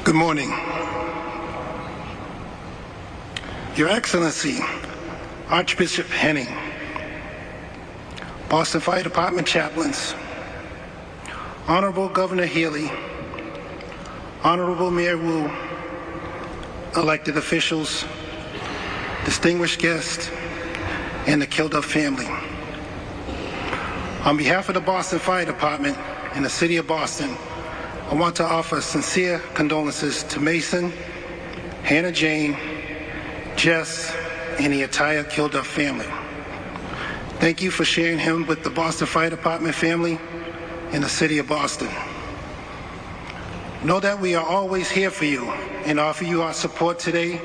Good morning. Your Excellency, Archbishop Henning, Boston Fire Department chaplains, Honorable Governor Healy, Honorable Mayor Wu, elected officials, distinguished guests, and the Kilduff family. On behalf of the Boston Fire Department and the City of Boston, I want to offer sincere condolences to Mason, Hannah Jane, Jess, and the entire Kilduff family. Thank you for sharing him with the Boston Fire Department family and the City of Boston. Know that we are always here for you and offer you our support today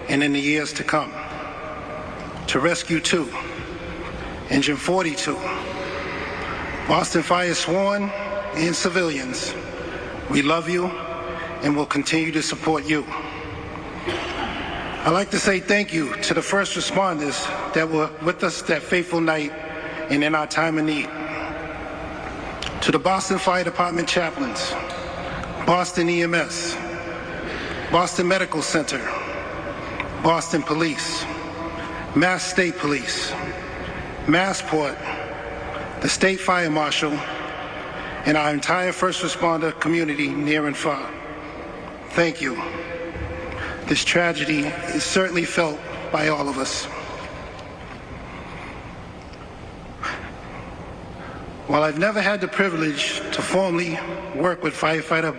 and in the years to come. To Rescue 2, Engine 42, Boston Fire sworn and civilians, we love you and will continue to support you. I'd like to say thank you to the first responders that were with us that fateful night and in our time of need. To the Boston Fire Department chaplains, Boston EMS, Boston Medical Center, Boston Police, Mass State Police, Massport, the State Fire Marshal, and our entire first responder community near and far. Thank you. This tragedy is certainly felt by all of us. While I've never had the privilege to formally work with Firefighter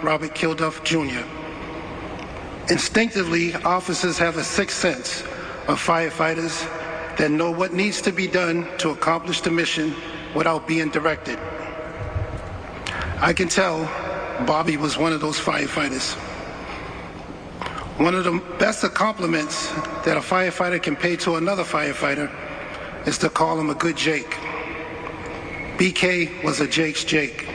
Robert Kilduff Jr., instinctively, officers have a sixth sense of firefighters that know what needs to be done to accomplish the mission without being directed. I can tell Bobby was one of those firefighters. One of the best compliments that a firefighter can pay to another firefighter is to call him a good Jake. BK was a Jake's Jake.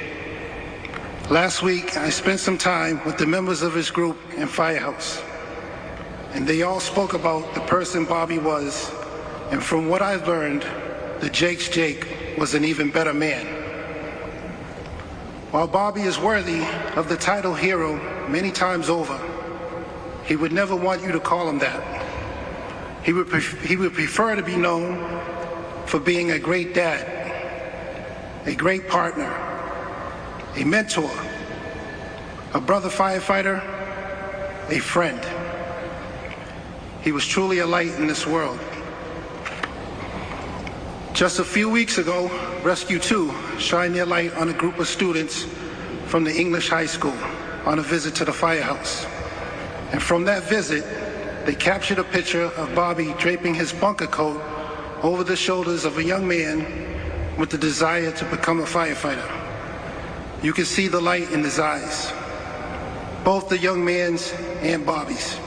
Last week, I spent some time with the members of his group in Firehouse, and they all spoke about the person Bobby was, and from what I've learned, the Jake's Jake was an even better man. While Bobby is worthy of the title hero many times over, he would never want you to call him that. He would prefer to be known for being a great dad, a great partner, a mentor, a brother firefighter, a friend. He was truly a light in this world. Just a few weeks ago, Rescue 2 shined their light on a group of students from the English High School on a visit to the firehouse. And from that visit, they captured a picture of Bobby draping his bunker coat over the shoulders of a young man with the desire to become a firefighter. You can see the light in his eyes, both the young man's and Bobby's.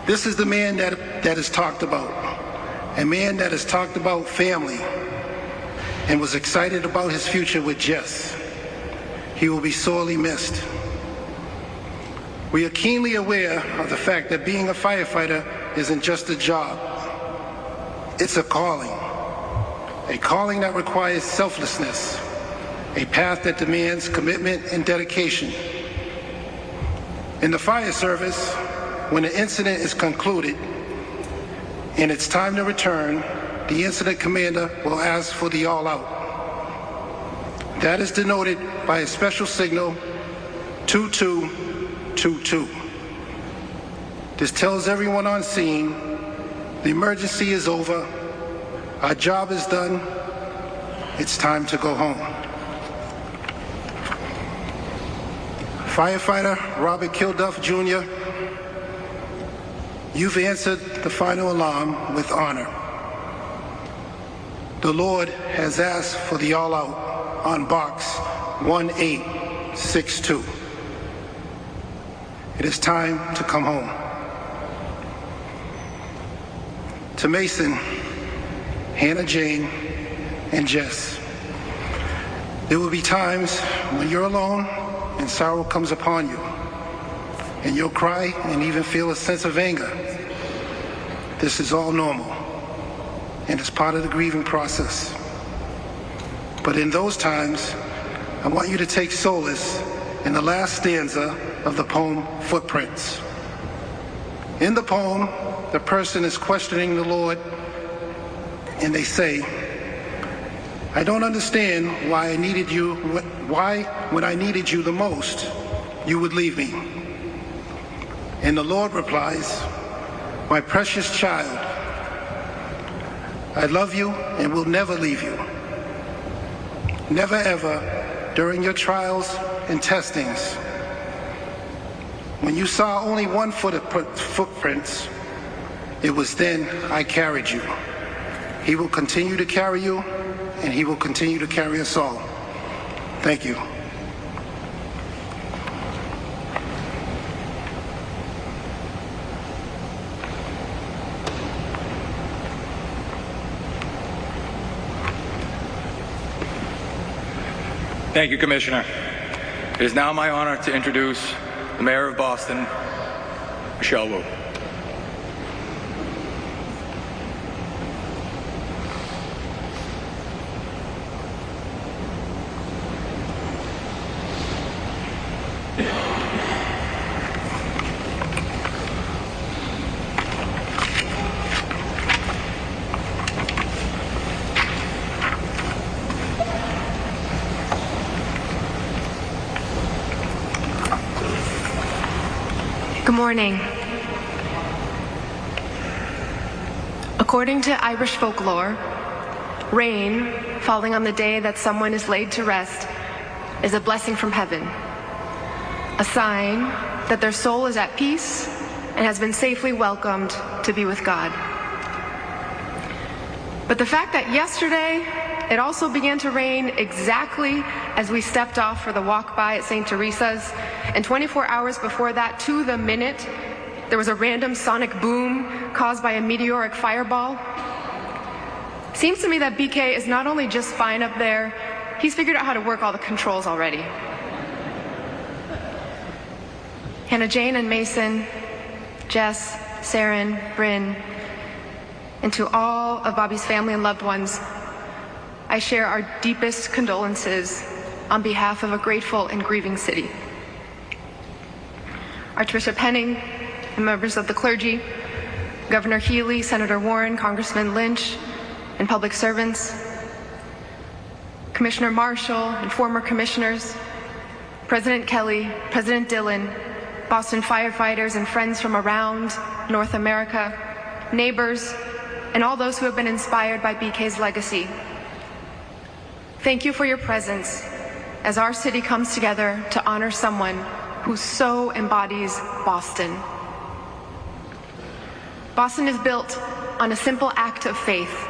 This is the man that is talked about, a man that has talked about family and was excited about his future with Jess. He will be sorely missed. We are keenly aware of the fact that being a firefighter isn't just a job. It's a calling that requires selflessness, a path that demands commitment and dedication. In the fire service, when an incident is concluded and it's time to return, the incident commander will ask for the all-out. That is denoted by a special signal, 2222. This tells everyone on scene, the emergency is over, our job is done, it's time to go home. Firefighter Robert Kilduff Jr., you've answered the final alarm with honor. The Lord has asked for the all-out on box 1862. It is time to come home. To Mason, Hannah Jane, and Jess, there will be times when you're alone and sorrow comes upon you, and you'll cry and even feel a sense of anger. This is all normal, and it's part of the grieving process. But in those times, I want you to take solace in the last stanza of the poem Footprints. In the poem, the person is questioning the Lord, and they say, I don't understand why when I needed you the most, you would leave me. And the Lord replies, my precious child, I love you and will never leave you. Never ever, during your trials and testings, when you saw only one footprints, it was then I carried you. He will continue to carry you, and he will continue to carry us all. Thank you. Thank you, Commissioner. It is now my honor to introduce the Mayor of Boston, Michelle Wu. Good morning. According to Irish folklore, rain falling on the day that someone is laid to rest is a blessing from heaven, a sign that their soul is at peace and has been safely welcomed to be with God. But the fact that yesterday it also began to rain exactly as we stepped off for the walk by at St. Teresa's, and 24 hours before that, to the minute, there was a random sonic boom caused by a meteoric fireball. Seems to me that BK is not only just fine up there, he's figured out how to work all the controls already. Hannah Jane and Mason, Jess, Saren, Bryn, and to all of Bobby's family and loved ones, I share our deepest condolences on behalf of a grateful and grieving city. Archbishop Henning and members of the clergy, Governor Healy, Senator Warren, Congressman Lynch, and public servants, Commissioner Marshall and former commissioners, President Kelly, President Dillon, Boston firefighters and friends from around North America, neighbors, and all those who have been inspired by BK's legacy. Thank you for your presence as our city comes together to honor someone who so embodies Boston. Boston is built on a simple act of faith,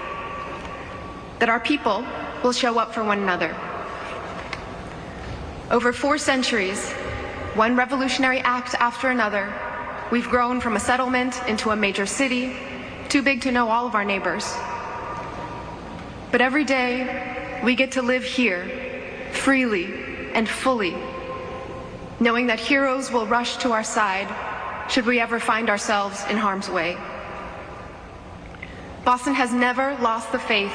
that our people will show up for one another. Over 4 centuries, one revolutionary act after another, we've grown from a settlement into a major city, too big to know all of our neighbors. But every day, we get to live here, freely and fully, knowing that heroes will rush to our side should we ever find ourselves in harm's way. Boston has never lost the faith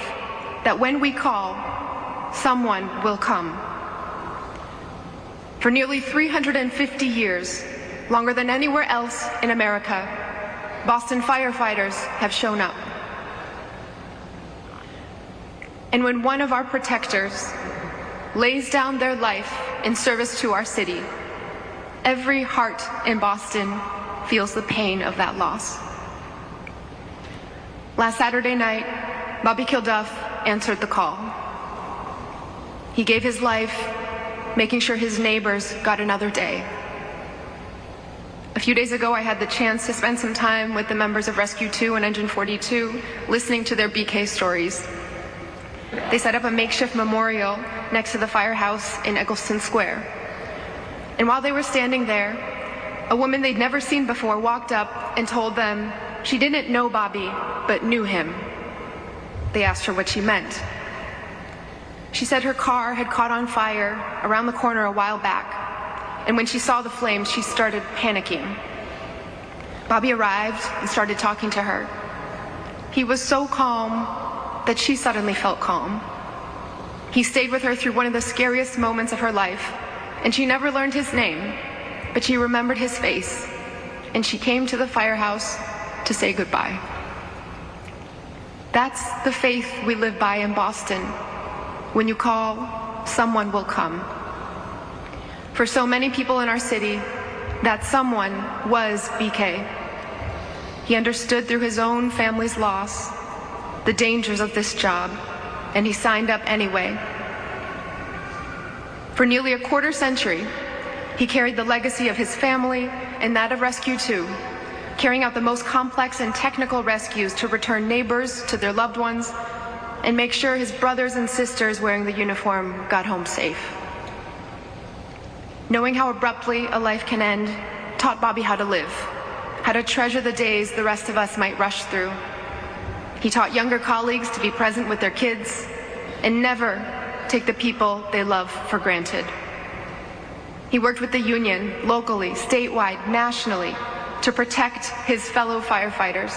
that when we call, someone will come. For nearly 350 years, longer than anywhere else in America, Boston firefighters have shown up. And when one of our protectors lays down their life in service to our city, every heart in Boston feels the pain of that loss. Last Saturday night, Bobby Kilduff answered the call. He gave his life, making sure his neighbors got another day. A few days ago, I had the chance to spend some time with the members of Rescue 2 and Engine 42, listening to their BK stories. They set up a makeshift memorial next to the firehouse in Eggleston Square. And while they were standing there, a woman they'd never seen before walked up and told them she didn't know Bobby, but knew him. They asked her what she meant. She said her car had caught on fire around the corner a while back, and when she saw the flames, she started panicking. Bobby arrived and started talking to her. He was so calm that she suddenly felt calm. He stayed with her through one of the scariest moments of her life and she never learned his name, but she remembered his face, and she came to the firehouse to say goodbye. That's the faith we live by in Boston. When you call, someone will come. For so many people in our city, that someone was BK. He understood through his own family's loss the dangers of this job, and he signed up anyway. For nearly a quarter century, he carried the legacy of his family and that of Rescue 2, carrying out the most complex and technical rescues to return neighbors to their loved ones and make sure his brothers and sisters wearing the uniform got home safe. Knowing how abruptly a life can end taught Bobby how to live, how to treasure the days the rest of us might rush through. He taught younger colleagues to be present with their kids and never take the people they love for granted. He worked with the union, locally, statewide, nationally, to protect his fellow firefighters.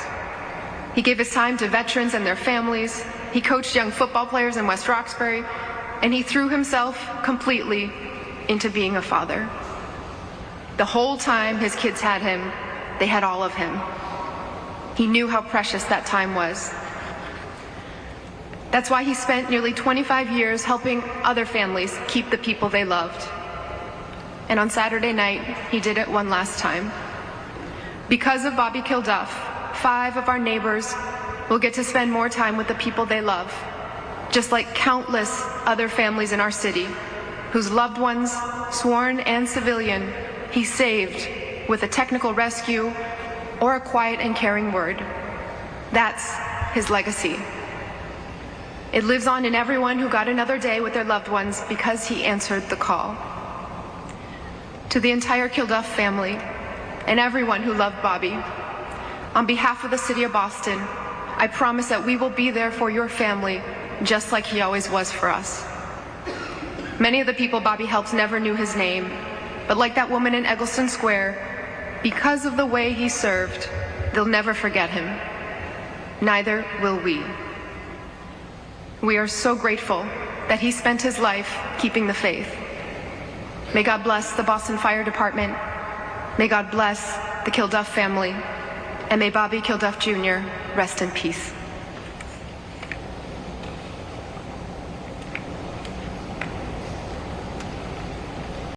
He gave his time to veterans and their families. He coached young football players in West Roxbury, and he threw himself completely into being a father. The whole time his kids had him, they had all of him. He knew how precious that time was. That's why he spent nearly 25 years helping other families keep the people they loved. And on Saturday night, he did it one last time. Because of Bobby Kilduff, 5 of our neighbors will get to spend more time with the people they love, just like countless other families in our city, whose loved ones, sworn and civilian, he saved with a technical rescue or a quiet and caring word. That's his legacy. It lives on in everyone who got another day with their loved ones because he answered the call. To the entire Kilduff family and everyone who loved Bobby, on behalf of the city of Boston, I promise that we will be there for your family just like he always was for us. Many of the people Bobby helped never knew his name, but like that woman in Eggleston Square, because of the way he served, they'll never forget him. Neither will we. We are so grateful that he spent his life keeping the faith. May God bless the Boston Fire Department. May God bless the Kilduff family. And may Bobby Kilduff Jr. rest in peace.